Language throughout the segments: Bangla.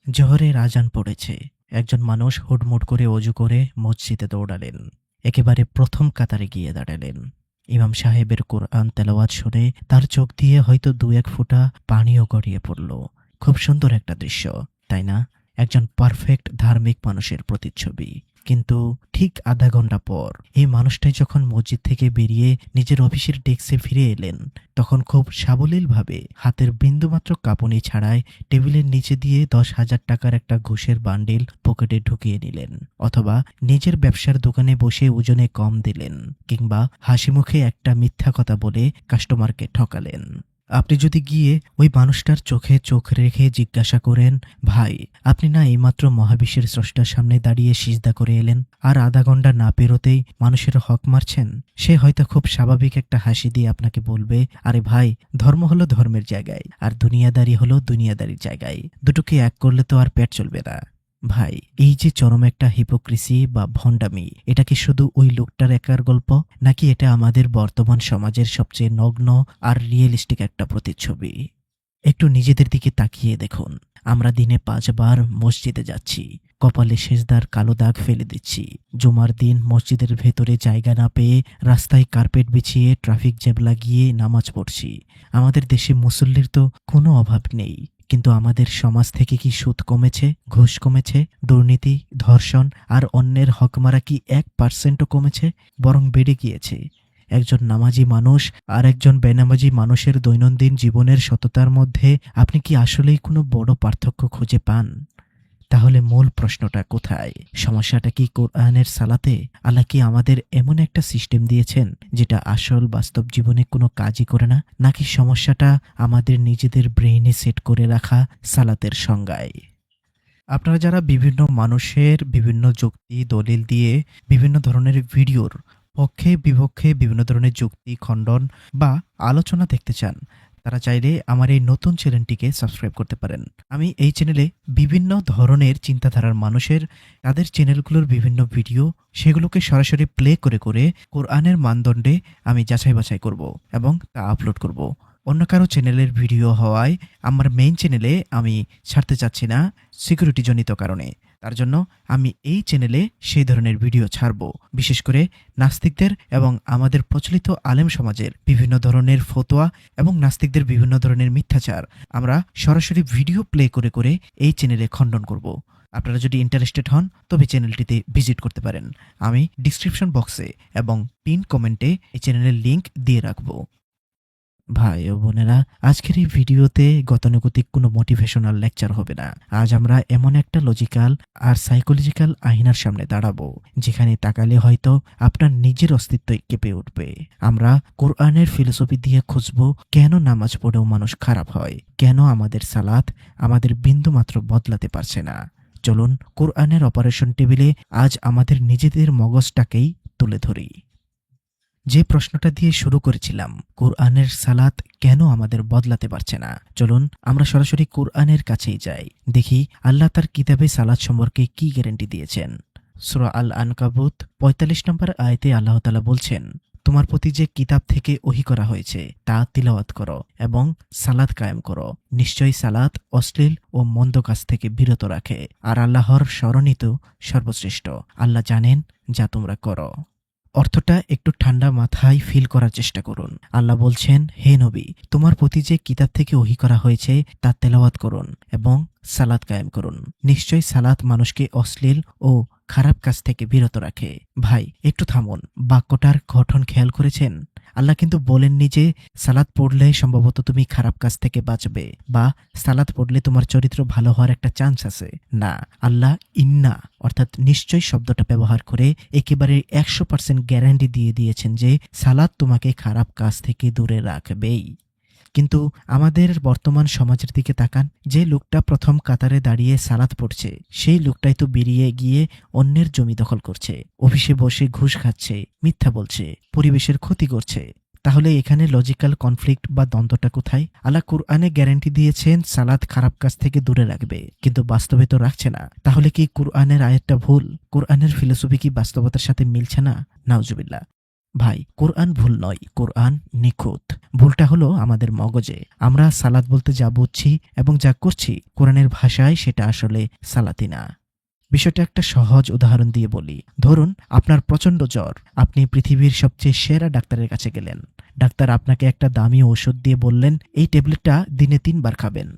জোহরের আজান পড়েছে। একজন মানুষ হুড়মুড় করে অজু করে মসজিদে দৌড়ালেন। একেবারে প্রথম কাতারে গিয়ে দাঁড়ালেন। ইমাম সাহেবের কোরআন তেলাওয়াত শুনে তার চোখ দিয়ে হয়তো দু এক ফোঁটা পানিও গড়িয়ে পড়ল। খুব সুন্দর একটা দৃশ্য, তাই না? একজন পারফেক্ট ধার্মিক মানুষের প্রতিচ্ছবি। কিন্তু ঠিক আধা ঘন্টা পর এই মানুষটাই যখন মসজিদ থেকে বেরিয়ে নিজের অফিসের ডেস্কে ফিরে এলেন, তখন খুব সাবলীলভাবে হাতের বিন্দুমাত্র কাঁপুনি ছাড়াই টেবিলের নিচে দিয়ে 10,000 টাকার একটা ঘুষের বান্ডিল পকেটে ঢুকিয়ে নিলেন, অথবা নিজের ব্যবসার দোকানে বসে ওজনে কম দিলেন, কিংবা হাসিমুখে একটা মিথ্যা কথা বলে কাস্টমারকে ঠকালেন। আপনি যদি গিয়ে ওই মানুষটার চোখে চোখ রেখে জিজ্ঞাসা করেন, ভাই, আপনি না এইমাত্র মহাবিশ্বের স্রষ্টার সামনে দাঁড়িয়ে সিজদা করে এলেন, আর আধা ঘন্টা না পেরোতেই মানুষের হক মারছেন, সে হয়তো খুব স্বাভাবিক একটা হাসি দিয়ে আপনাকে বলবে, আরে ভাই, ধর্ম হলো ধর্মের জায়গায়, আর দুনিয়াদারি হলো দুনিয়াদারির জায়গায়, দুটোকে এক করলে তো আর পেট চলবে না। ভাই, এই যে চরম একটা হিপোক্রিসি বা ভণ্ডামি, এটা কি শুধু ওই লোকটার একার গল্প, নাকি এটা আমাদের বর্তমান সমাজের সবচেয়ে নগ্ন আর রিয়েলিস্টিক একটা প্রতিচ্ছবি? একটু নিজেদের দিকে তাকিয়ে দেখুন। আমরা দিনে 5 বার মসজিদে যাচ্ছি, কপালে সেজদার কালো দাগ ফেলে দিচ্ছি। জুমার দিন মসজিদের ভেতরে জায়গা না পেয়ে রাস্তায় কার্পেট বিছিয়ে ট্রাফিক জ্যাম লাগিয়ে নামাজ পড়ছি। আমাদের দেশে মুসল্লির তো কোনো অভাব নেই, কিন্তু আমাদের সমাজ থেকে কি সুদ কমেছে, ঘুষ কমেছে, দুর্নীতি, ধর্ষণ আর অন্যের হকমারা কি 1%ও কমেছে? বরং বেড়ে গিয়েছে। একজন নামাজি মানুষ আর একজন বেনামাজি মানুষের দৈনন্দিন জীবনের সততার মধ্যে আপনি কি আসলেই কোনো বড় পার্থক্য খুঁজে পান? তাহলে মূল প্রশ্নটা কোথায়? সমস্যাটা কি কোরআনের সালাতে? আল্লাহ কি আমাদের এমন একটা সিস্টেম দিয়েছেন যেটা আসল বাস্তব জীবনে কোনো কাজই করে না? নাকি সমস্যাটা আমাদের নিজেদের ব্রেইনে সেট করে রাখা সালাতের সংজ্ঞায়? আপনারা যারা বিভিন্ন মানুষের বিভিন্ন যুক্তি দলিল দিয়ে বিভিন্ন ধরনের ভিডিওর পক্ষে বিপক্ষে বিভিন্ন ধরনের যুক্তি খণ্ডন বা আলোচনা দেখতে চান, তারা চাইলে আমার এই নতুন চ্যানেলটিকে সাবস্ক্রাইব করতে পারেন। আমি এই চ্যানেলে বিভিন্ন ধরনের চিন্তাধারার মানুষের তাদের চ্যানেলগুলোর বিভিন্ন ভিডিও, সেগুলোকে সরাসরি প্লে করে করে কোরআনের মানদণ্ডে আমি যাচাই বাছাই করব এবং তা আপলোড করব। অন্য কারো চ্যানেলের ভিডিও হওয়ায় আমার মেইন চ্যানেলে আমি ছাড়তে চাচ্ছি না, সিকিউরিটিজনিত কারণে। তার জন্য আমি এই চ্যানেলে সেই ধরনের ভিডিও ছাড়ব, বিশেষ করে নাস্তিকদের এবং আমাদের প্রচলিত আলেম সমাজের বিভিন্ন ধরনের ফতোয়া এবং নাস্তিকদের বিভিন্ন ধরনের মিথ্যাচার আমরা সরাসরি ভিডিও প্লে করে করে এই চ্যানেলে খণ্ডন করব। আপনারা যদি ইন্টারেস্টেড হন তবে চ্যানেলটিতে ভিজিট করতে পারেন। আমি ডিসক্রিপশন বক্সে এবং পিন কমেন্টে এই চ্যানেলের লিংক দিয়ে রাখবো। ভাই ও বোনেরা, আজকের এই ভিডিওতে গতানুগতিক কোনো মোটিভেশনাল লেকচার হবে না। আজ আমরা এমন একটা লজিক্যাল আর সাইকোলজিক্যাল আয়নার সামনে দাঁড়াবো, যেখানে তাকালে হয়তো আপনার নিজের অস্তিত্ব কেঁপে উঠবে। আমরা কোরআনের ফিলোসফি দিয়ে খুঁজবো কেন নামাজ পড়েও মানুষ খারাপ হয়, কেন আমাদের সালাত আমাদের বিন্দুমাত্র বদলাতে পারছে না। চলুন কোরআনের অপারেশন টেবিলে আজ আমাদের নিজেদের মগজটাকেই তুলে ধরি। যে প্রশ্নটা দিয়ে শুরু করেছিলাম, কোরআনের সালাত কেন আমাদের বদলাতে পারছে না, চলুন আমরা সরাসরি কোরআনের কাছেই যাই। দেখি আল্লাহ তার কিতাবে সালাত সম্পর্কে কি গ্যারান্টি দিয়েছেন। সূরা আল আনকাবুত 45 নম্বর আয়াতে আল্লাহ তাআলা বলছেন, তোমার প্রতি যে কিতাব থেকে ওহী করা হয়েছে তা তিলাওয়াত করো এবং সালাত কায়েম করো। নিশ্চয়ই সালাত অশ্লীল ও মন্দ কাজ থেকে বিরত রাখে, আর আল্লাহর স্মরণই তো সর্বশ্রেষ্ঠ। আল্লাহ জানেন যা তোমরা করো। অর্থটা একটু ঠান্ডা মাথায় ফিল করার চেষ্টা করুন। আল্লাহ বলছেন, হে নবী, তোমার প্রতি যে কিতাব থেকে ওহী করা হয়েছে তা তেলাওয়াত করুন এবং সালাত কায়েম করুন। নিশ্চয়ই সালাত মানুষকে অশ্লীল ও খারাপ কাজ থেকে বিরত রাখে। ভাই, একটু থামুন। বাক্যটার গঠন খেয়াল করেছেন? আল্লাহ কিন্তু বলেননি যে সালাত পড়লে সম্ভবত তুমি খারাপ কাজ থেকে বাঁচবে, বা সালাত পড়লে তোমার চরিত্র ভালো হওয়ার একটা চান্স আছে। না, আল্লাহ ইন্না অর্থাৎ নিশ্চয় শব্দটা ব্যবহার করে একেবারে 100% গ্যারান্টি দিয়ে দিয়েছেন যে সালাত তোমাকে খারাপ কাজ থেকে দূরে রাখবেই। কিন্তু আমাদের বর্তমান সমাজের দিকে তাকান, যে লোকটা প্রথম কাতারে দাঁড়িয়ে সালাত পড়ছে সেই লোকটাই তো বেরিয়ে গিয়ে অন্যের জমি দখল করছে, অফিসে বসে ঘুষ খাচ্ছে, মিথ্যা বলছে, পরিবেশের ক্ষতি করছে। তাহলে এখানে লজিক্যাল কনফ্লিক্ট বা দ্বন্দ্বটা কোথায়? আল্লাহ কুরআনে গ্যারান্টি দিয়েছেন সালাত খারাপ কাজ থেকে দূরে রাখবে, কিন্তু বাস্তবে তো রাখছে না। তাহলে কি কুরআনের আয়াতটা ভুল? কুরআনের ফিলোসফি কি বাস্তবতার সাথে মিলছে না? নাউজুবিল্লাহ। ভাই, কোরআন ভুল নয়, কোরআন নিখুঁত। ভুলটা হলো আমাদের মগজে। আমরা সালাত বলতে যা বুঝছি এবং যা করছি কোরআনের ভাষায় সেটা আসলে সালাতি না। বিষয়টা একটা সহজ উদাহরণ দিয়ে বলি। ধরুন আপনার প্রচণ্ড জ্বর, আপনি পৃথিবীর সবচেয়ে সেরা ডাক্তারের কাছে গেলেন। ডাক্তার আপনাকে একটা দামি ওষুধ দিয়ে বললেন, এই ট্যাবলেটটা দিনে 3 বার খাবেন,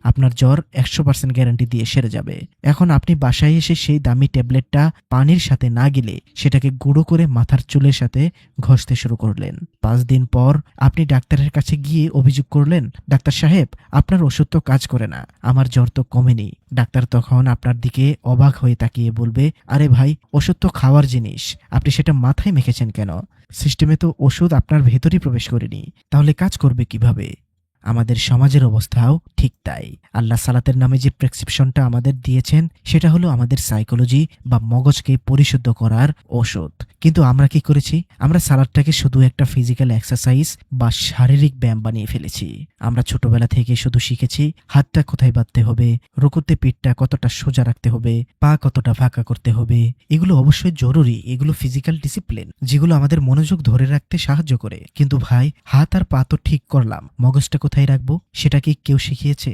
আপনার জ্বর 100% গ্যারান্টি দিয়ে সেরে যাবে। এখন আপনি বাসায় এসে সেই দামি ট্যাবলেটটা পানির সাথে না গিলে সেটাকে গুঁড়ো করে মাথার চুলের সাথে ঘষতে শুরু করলেন। 5 দিন পর আপনি ডাক্তারের কাছে গিয়ে অভিযোগ করলেন, ডাক্তার সাহেব, আপনার ওষুধ তো কাজ করে না, আমার জ্বর তো কমেনি। ডাক্তার তখন আপনার দিকে অবাক হয়ে তাকিয়ে বলবে, আরে ভাই, ওষুধ তো খাওয়ার জিনিস, আপনি সেটা মাথায় মেখেছেন কেন? সিস্টেমে তো ওষুধ আপনার ভেতরই প্রবেশ করেনি, তাহলে কাজ করবে কিভাবে? আমাদের সমাজের অবস্থাও ঠিক তাই। আল্লাহ সালাতের নামে যে প্রেসক্রিপশনটা আমাদের দিয়েছেন সেটা হলো আমাদের সাইকোলজি বা মগজকে পরিশুদ্ধ করার ঔষধ। কিন্তু আমরা কি করেছি? আমরা সালাদটাকে শুধু একটা ফিজিক্যাল এক্সারসাইজ বা শারীরিক ব্যায়াম বানিয়ে ফেলেছি। আমরা ছোটবেলা থেকে শুধু শিখেছি হাতটা কোথায় বাঁধতে হবে, রুকুতে পিঠটা কতটা সোজা রাখতে হবে, পা কতটা ফাঁকা করতে হবে। এগুলো অবশ্যই জরুরি, এগুলো ফিজিক্যাল ডিসিপ্লিন যেগুলো আমাদের মনোযোগ ধরে রাখতে সাহায্য করে। কিন্তু ভাই, হাত আর পা তো ঠিক করলাম, মগজটা কোথায় রাখবো সেটা কি কেউ শিখিয়েছে?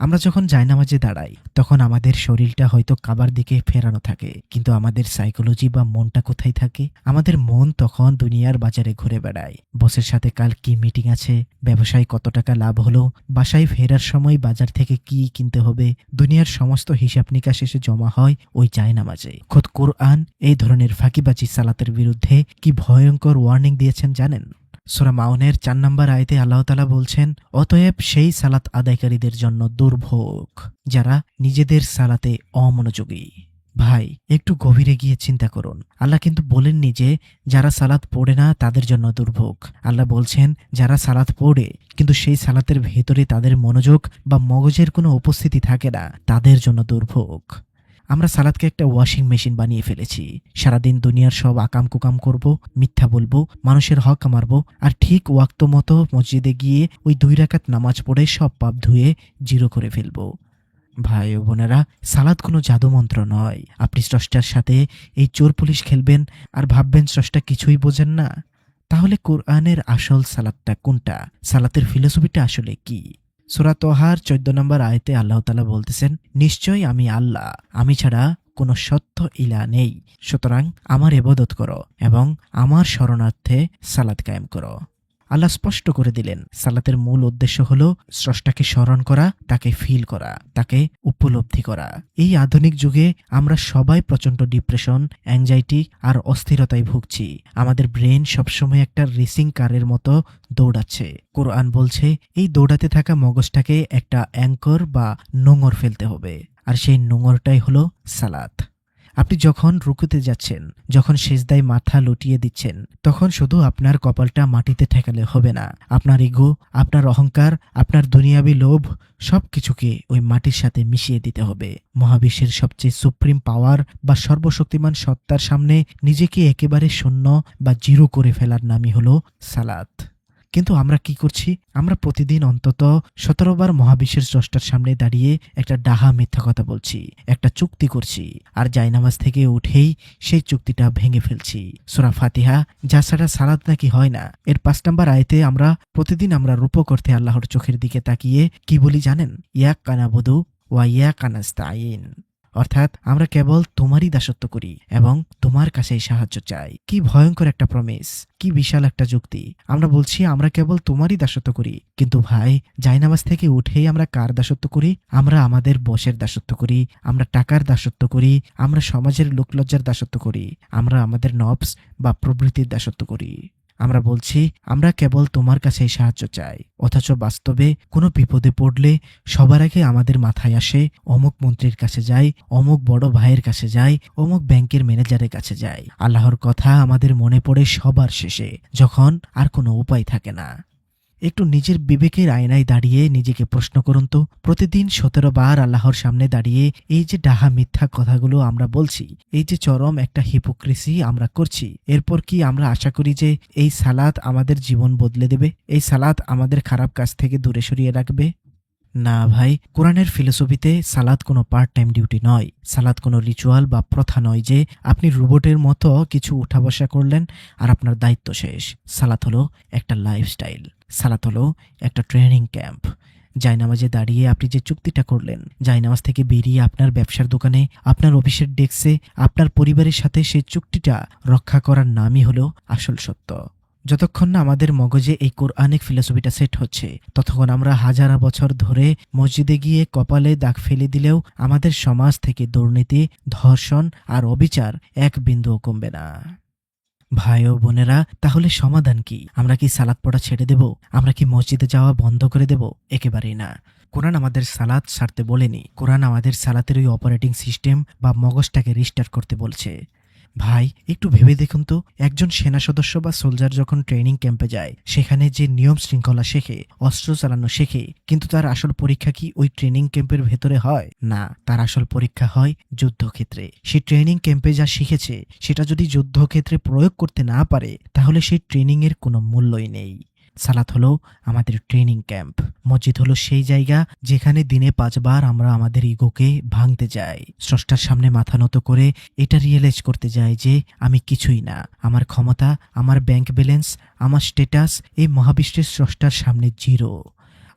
আমরা যখন জায়নামাজে দাঁড়াই তখন আমাদের শরীরটা হয়তো কাবার দিকে ফেরানো থাকে, কিন্তু আমাদের সাইকোলজি বা মনটা কোথায় থাকে? আমাদের মন তখন দুনিয়ার বাজারে ঘুরে বেড়ায়। বসের সাথে কাল কি মিটিং আছে, ব্যবসায় কত টাকা লাভ হলো, বাসায় ফেরার সময় বাজার থেকে কি কিনতে হবে, দুনিয়ার সমস্ত হিসাব নিকাশ এসে জমা হয় ওই জায়নামাজে। খোদ কোরআন এই ধরনের ফাঁকিবাজি সালাতের বিরুদ্ধে কি ভয়ঙ্কর ওয়ার্নিং দিয়েছেন জানেন? সূরা মাউনের 4 নম্বর আয়াতে আল্লাহ তাআলা বলছেন, অতএব সেই সালাত আদায়কারীদের জন্য দুর্ভোগ যারা নিজেদের সালাতে অমনোযোগী। ভাই, একটু গভীরে গিয়ে চিন্তা করুন। আল্লাহ কিন্তু বলেননি যে যারা সালাত পড়ে না তাদের জন্য দুর্ভোগ। আল্লাহ বলছেন যারা সালাত পড়ে কিন্তু সেই সালাতের ভেতরে তাদের মনোযোগ বা মগজের কোনো উপস্থিতি থাকে না, তাদের জন্য দুর্ভোগ। আমরা সালাদকে একটা ওয়াশিং মেশিন বানিয়ে ফেলেছি। সারাদিন দুনিয়ার সব আকাম কুকাম করব, মিথ্যা বলবো, মানুষের হক মারবো, আর ঠিক ওয়াক্ত মতো মসজিদে গিয়ে ওই 2 রাকাত নামাজ পড়ে সব পাপ ধুয়ে জিরো করে ফেলবো। ভাই ও বোনেরা, সালাদ কোনো জাদুমন্ত্র নয়। আপনি স্রষ্টার সাথে এই চোর পুলিশ খেলবেন আর ভাববেন স্রষ্টা কিছুই বোঝেন না। তাহলে কোরআনের আসল সালাদটা কোনটা? সালাতের ফিলোসফিটা আসলে কি? সূরা তহার 14 নম্বর আয়াতে আল্লাহ তাআলা বলতেছেন, নিশ্চয়ই আমি আল্লাহ, আমি ছাড়া কোনো সত্য ইলা নেই, সুতরাং আমার ইবাদত করো এবং আমার শরণার্থে সালাত কায়েম করো। আল্লাহ স্পষ্ট করে দিলেন সালাতের মূল উদ্দেশ্য হলো স্রষ্টাকে স্মরণ করা, তাকে ফিল করা, তাকে উপলব্ধি করা। এই আধুনিক যুগে আমরা সবাই প্রচন্ড ডিপ্রেশন, অ্যাংজাইটি আর অস্থিরতায় ভুগছি। আমাদের ব্রেন সবসময় একটা রেসিং কারের মতো দৌড়াচ্ছে। কোরআন বলছে এই দৌড়াতে থাকা মগজটাকে একটা অ্যাঙ্কর বা নোঙর ফেলতে হবে, আর সেই নোঙরটাই হলো সালাত। আপনি যখন রুকুতে যাচ্ছেন, যখন সিজদায় মাথা লুটিয়ে দিচ্ছেন, তখন শুধু আপনার কপালটা মাটিতে ঠেকালে হবে না। আপনার ইগো, আপনার অহংকার, আপনার দুনিয়াবি লোভ সবকিছুকে ওই মাটির সাথে মিশিয়ে দিতে হবে। মহাবিশ্বের সবচেয়ে সুপ্রিম পাওয়ার বা সর্বশক্তিমান সত্তার সামনে নিজেকে একেবারে শূন্য বা জিরো করে ফেলার নামই হলো সালাত। কিন্তু আমরা কি করছি? আমরা প্রতিদিন অন্তত 17 বার মহাবিশ্বের স্রষ্টার সামনে দাঁড়িয়ে একটা ডাহা মিথ্যা কথা বলছি, একটা চুক্তি করছি, আর জায়নামাজ থেকে উঠেই সেই চুক্তিটা ভেঙে ফেলছি। সূরা ফাতিহা যা ছাড়া সালাত নাকি হয় না, এর 5 নম্বর আয়াতে প্রতিদিন আমরা রূপক অর্থে আল্লাহর চোখের দিকে তাকিয়ে কি বলি জানেন? ইয়াক্কা নাবুদু ওয়া ইয়াক্কা নাস্তাঈন, অর্থাৎ আমরা কেবল তোমারই দাসত্ব করি এবং তোমার কাছেই সাহায্য চাই। কি ভয়ঙ্কর একটা প্রমিস, কি বিশাল একটা যুক্তি। আমরা বলছি আমরা কেবল তোমারই দাসত্ব করি, কিন্তু ভাই, জায়নামাজ থেকে উঠেই আমরা কার দাসত্ব করি? আমরা আমাদের বসের দাসত্ব করি, আমরা টাকার দাসত্ব করি, আমরা সমাজের লোকলজ্জার দাসত্ব করি, আমরা আমাদের নফস বা প্রবৃত্তির দাসত্ব করি। আমরা বলছি আমরা কেবল তোমার কাছেই সাহায্য চাই, অথচ বাস্তবে কোনো বিপদে পড়লে সবার আগে আমাদের মাথায় আসে অমুক মন্ত্রীর কাছে যাই, অমুক বড় ভাইয়ের কাছে যাই, অমুক ব্যাংকের ম্যানেজারের কাছে যাই। আল্লাহর কথা আমাদের মনে পড়ে সবার শেষে, যখন আর কোনো উপায় থাকে না। একটু নিজের বিবেকের আয়নায় দাঁড়িয়ে নিজেকে প্রশ্ন করুন তো, প্রতিদিন 17 বার আল্লাহর সামনে দাঁড়িয়ে এই যে ডাহা মিথ্যা কথাগুলো আমরা বলছি, এই যে চরম একটা হিপোক্রেসি আমরা করছি, এরপর কি আমরা আশা করি যে এই সালাত আমাদের জীবন বদলে দেবে? এই সালাত আমাদের খারাপ কাজ থেকে দূরে সরিয়ে রাখবে? না ভাই, কোরআনের ফিলোসফিতে সালাত কোনো পার্ট টাইম ডিউটি নয়। সালাত কোনো রিচুয়াল বা প্রথা নয় যে আপনি রোবটের মতো কিছু উঠা বসা করলেন আর আপনার দায়িত্ব শেষ। সালাত হলো একটা লাইফস্টাইল। সালাত হলো একটা ট্রেনিং ক্যাম্প। জায়নামাজে দাঁড়িয়ে আপনি যে চুক্তিটা করলেন, জায়নামাজ থেকে বেরিয়ে আপনার ব্যবসার দোকানে, আপনার অফিসের ডেস্কে, আপনার পরিবারের সাথে সেই চুক্তিটা রক্ষা করার নামই হলো আসল সত্য। যতক্ষণ না আমাদের মগজে এই কোরআনিক ফিলোসফিটা সেট হচ্ছে, ততক্ষণ আমরা হাজার বছর ধরে মসজিদে গিয়ে কপালে দাগ ফেলে দিলেও আমাদের সমাজ থেকে দুর্নীতি, ধর্ষণ আর অবিচার এক বিন্দুও কমবে না। ভাই ও বোনেরা, তাহলে সমাধান কি? আমরা কি সালাত পড়া ছেড়ে দেব? আমরা কি মসজিদে যাওয়া বন্ধ করে দেব? একেবারেই না। কোরআন আমাদের সালাত ছাড়তে বলেনি। কোরআন আমাদের সালাতের ওই অপারেটিং সিস্টেম বা মগজটাকে রিস্টার্ট করতে বলছে। ভাই, একটু ভেবে দেখুন তো, একজন সেনা সদস্য বা সোলজার যখন ট্রেনিং ক্যাম্পে যায়, সেখানে যে নিয়ম শৃঙ্খলা শেখে, অস্ত্র চালানো শেখে, কিন্তু তার আসল পরীক্ষা কি ওই ট্রেনিং ক্যাম্পের ভেতরে হয়? না, তার আসল পরীক্ষা হয় যুদ্ধক্ষেত্রে। সে ট্রেনিং ক্যাম্পে যা শিখেছে সেটা যদি যুদ্ধক্ষেত্রে প্রয়োগ করতে না পারে, তাহলে সেই ট্রেনিং এর কোনো মূল্যই নেই। সালাত হলো আমাদের ট্রেনিং ক্যাম্প। মসজিদ হলো সেই জায়গা যেখানে দিনে 5 বার আমরা আমাদের ইগোকে ভাঙতে যাই, স্রষ্টার সামনে মাথা নত করে এটা রিয়েলাইজ করতে যাই যে আমি কিছুই না। আমার ক্ষমতা, আমার ব্যাংক ব্যালেন্স, আমার স্ট্যাটাস এই মহাবিশ্বের স্রষ্টার সামনে জিরো।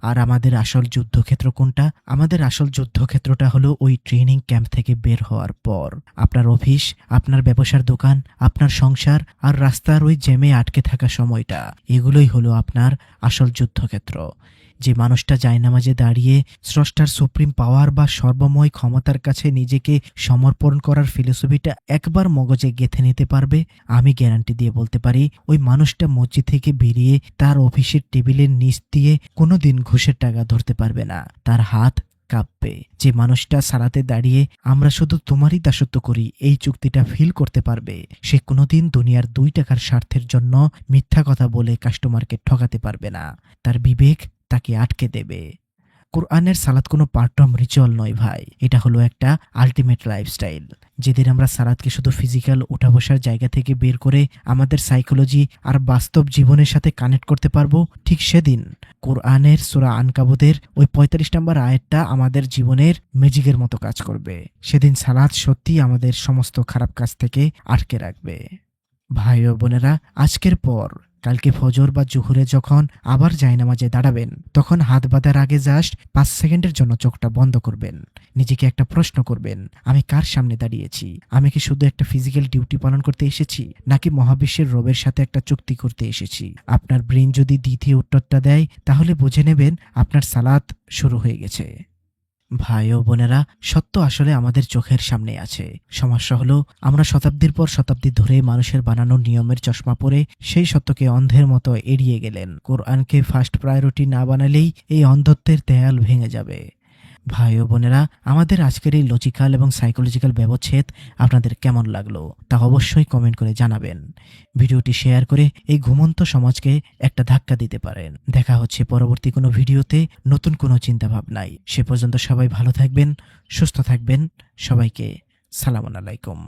আর আমাদের আসল যুদ্ধক্ষেত্র কোনটা? আমাদের আসল যুদ্ধক্ষেত্রটা হলো ওই ট্রেনিং ক্যাম্প থেকে বের হওয়ার পর। আপনার অফিস, আপনার ব্যবসার দোকান, আপনার সংসার আর রাস্তার ওই জ্যামে আটকে থাকা সময়টা, এগুলোই হলো আপনার আসল যুদ্ধক্ষেত্র। যে মানুষটা জায়নামাজে দাঁড়িয়ে স্রষ্টার সুপ্রিম পাওয়ার বা সর্বময় ক্ষমতার কাছে নিজেকে সমর্পণ করার ফিলোসফিটা একবার মগজে গেঁথে নিতে পারবে, আমি গ্যারান্টি দিয়ে বলতে পারি ওই মানুষটা মসজিদ থেকে বেরিয়ে তার অফিসের টেবিলের নিচ দিয়ে কোনোদিন ঘুষের টাকা ধরতে পারবে না। তার হাত কাঁপবে। যে মানুষটা সালাতে দাঁড়িয়ে আমরা শুধু তোমারই দাসত্ব করি এই চুক্তিটা ফিল করতে পারবে, সে কোনোদিন দুনিয়ার 2 টাকার স্বার্থের জন্য মিথ্যা কথা বলে কাস্টমারকে ঠকাতে পারবে না। তার বিবেক তাকে আটকে দেবে। কোরআনের সালাত কোনো পার্ট টাইম রিচুয়াল নয় ভাই, এটা হলো একটা আলটিমেট লাইফস্টাইল। যেদিন আমরা সালাতকে শুধু ফিজিক্যাল উঠা বসার জায়গা থেকে বের করে আমাদের সাইকোলজি আর বাস্তব জীবনের সাথে কানেক্ট করতে পারবো, ঠিক সেদিন কোরআনের সূরা আনকাবুতের ওই 45 নম্বর আয়াতটা আমাদের জীবনের ম্যাজিকের মতো কাজ করবে। সেদিন সালাত সত্যি আমাদের সমস্ত খারাপ কাজ থেকে আটকে রাখবে। ভাই ও বোনেরা, আজকের পর কালকে ফজর বা জোহরে যখন আবার জায়নামাজে দাঁড়াবেন, তখন হাত বাঁধার আগে জাস্ট 5 সেকেন্ডের জন্য চোখটা বন্ধ করবেন। নিজেকে একটা প্রশ্ন করবেন, আমি কার সামনে দাঁড়িয়েছি? আমি কি শুধু একটা ফিজিক্যাল ডিউটি পালন করতে এসেছি, নাকি মহাবিশ্বের রবের সাথে একটা চুক্তি করতে এসেছি? আপনার ব্রেন যদি দ্বিতীয় উত্তরটা দেয়, তাহলে বুঝে নেবেন আপনার সালাত শুরু হয়ে গেছে। ভাই ও বোনেরা, সত্য আসলে আমাদের চোখের সামনে আছে। সমস্যা হলো আমরা শতাব্দীর পর শতাব্দী ধরে মানুষের বানানো নিয়মের চশমা পরে সেই সত্যকে অন্ধের মতো এড়িয়ে গেলেন। কোরআনকে ফার্স্ট প্রায়োরিটি না বানালেই এই অন্ধত্বের দেয়াল ভেঙে যাবে। ভাই ও বোনেরা, আমাদের আজকের এই লজিক্যাল এবং সাইকোলজিক্যাল ব্যবচ্ছেদ আপনাদের কেমন লাগলো তা অবশ্যই কমেন্ট করে জানাবেন। ভিডিওটি শেয়ার করে এই ঘুমন্ত সমাজকে একটা ধাক্কা দিতে পারেন। দেখা হচ্ছে পরবর্তী কোনো ভিডিওতে নতুন কোনো চিন্তা ভাবনায়। সে পর্যন্ত সবাই ভালো থাকবেন, সুস্থ থাকবেন। সবাইকে সালামু আলাইকুম।